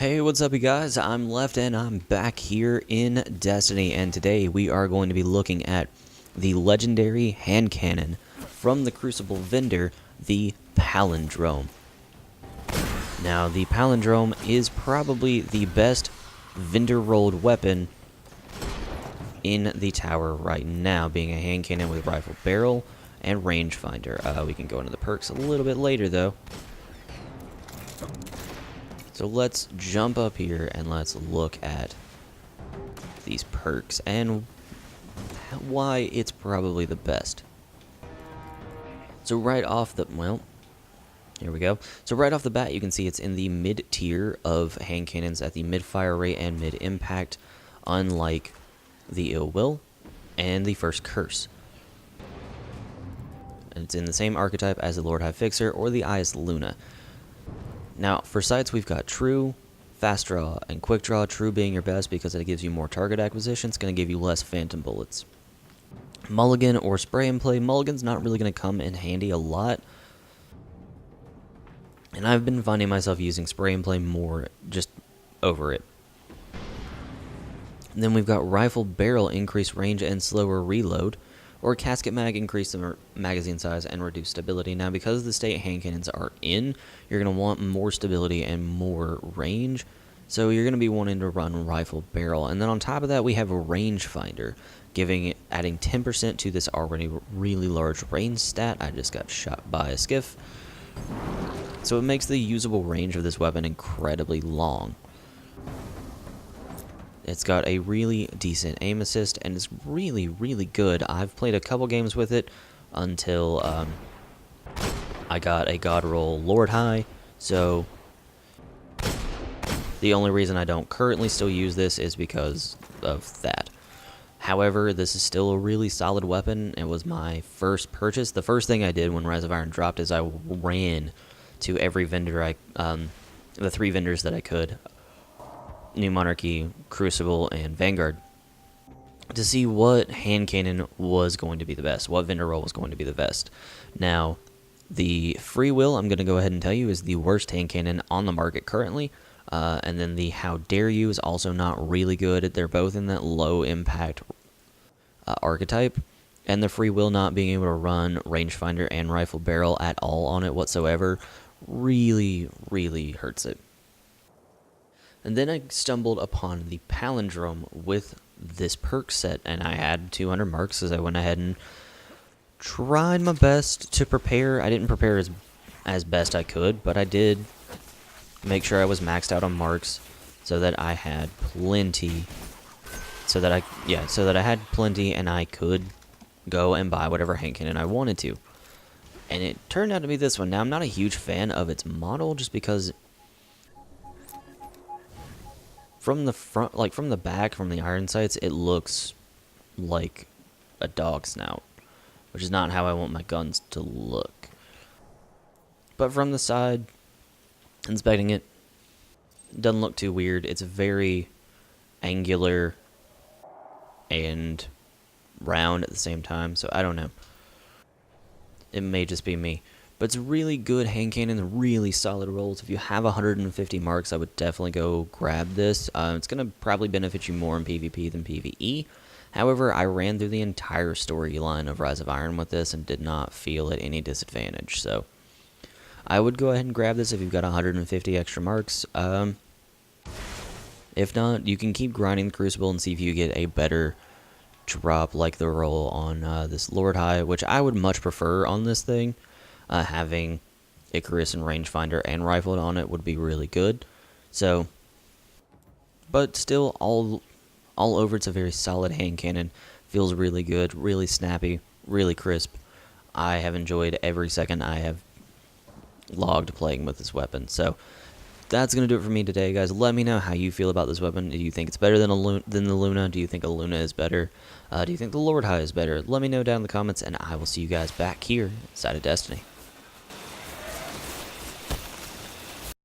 Hey, what's up you guys? I'm Left and I'm back here in Destiny, and today we are going to be looking at the legendary hand cannon from the Crucible vendor, the Palindrome. Now, the Palindrome is probably the best vendor-rolled weapon in the tower right now, being a hand cannon with rifle barrel and rangefinder. We can go into the perks a little bit later, though. So let's jump up here and let's look at these perks and why it's probably the best. So right off the, here we go. So right off the bat, you can see it's in the mid-tier of hand cannons at the mid-fire rate and mid-impact, unlike the Ill Will and the First Curse. And it's in the same archetype as the Lord High Fixer or the Eyes Luna. Now, for sights, we've got True, Fast Draw, and Quick Draw. True being your best because it gives you more target acquisition. It's going to give you less phantom bullets. Mulligan or Spray and Play. Mulligan's not really going to come in handy a lot. And I've been finding myself using Spray and Play more just over it. And then we've got Rifle Barrel, increase range and slower reload. Or Casket Mag, increase the magazine size and reduce stability. Now, because the state hand cannons are in, you're going to want more stability and more range. So you're going to be wanting to run Rifle Barrel. And then on top of that, we have a Rangefinder, adding 10% to this already really large range stat. I just got shot by a skiff. So it makes the usable range of this weapon incredibly long. It's got a really decent aim assist, and it's really, really good. I've played a couple games with it until I got a God Roll Lord High, so the only reason I don't currently still use this is because of that. However, this is still a really solid weapon. It was my first purchase. The first thing I did when Rise of Iron dropped is I ran to every vendor, the 3 vendors that I could. New Monarchy, Crucible, and Vanguard, to see what hand cannon was going to be the best, what vendor roll was going to be the best. Now, the Free Will, I'm going to go ahead and tell you, is the worst hand cannon on the market currently, and then the How Dare You is also not really good. They're both in that low impact archetype, and the Free Will not being able to run Rangefinder and Rifle Barrel at all on it whatsoever really, really hurts it. And then I stumbled upon the Palindrome with this perk set, and I had 200 marks as I went ahead and tried my best to prepare. I didn't prepare as best I could, but I did make sure I was maxed out on marks so that I had plenty. So that I had plenty and I could go and buy whatever hand cannon I wanted to. And it turned out to be this one. Now, I'm not a huge fan of its model just because from the front, like from the back, from the iron sights, it looks like a dog snout, which is not how I want my guns to look. But from the side, inspecting it, doesn't look too weird. It's very angular and round at the same time, so I don't know. It may just be me. But it's really good hand cannon, really solid rolls. If you have 150 marks, I would definitely go grab this. It's going to probably benefit you more in PvP than PvE. However, I ran through the entire storyline of Rise of Iron with this and did not feel at any disadvantage. So I would go ahead and grab this if you've got 150 extra marks. If not, you can keep grinding the Crucible and see if you get a better drop like the roll on this Lord High, which I would much prefer on this thing. Having Icarus and Rangefinder and Rifled on it would be really good. So, but still, all over, it's a very solid hand cannon. Feels really good, really snappy, really crisp. I have enjoyed every second I have logged playing with this weapon. So, that's going to do it for me today, guys. Let me know how you feel about this weapon. Do you think it's better than the Luna? Do you think a Luna is better? Do you think the Lord High is better? Let me know down in the comments, and I will see you guys back here inside of Destiny.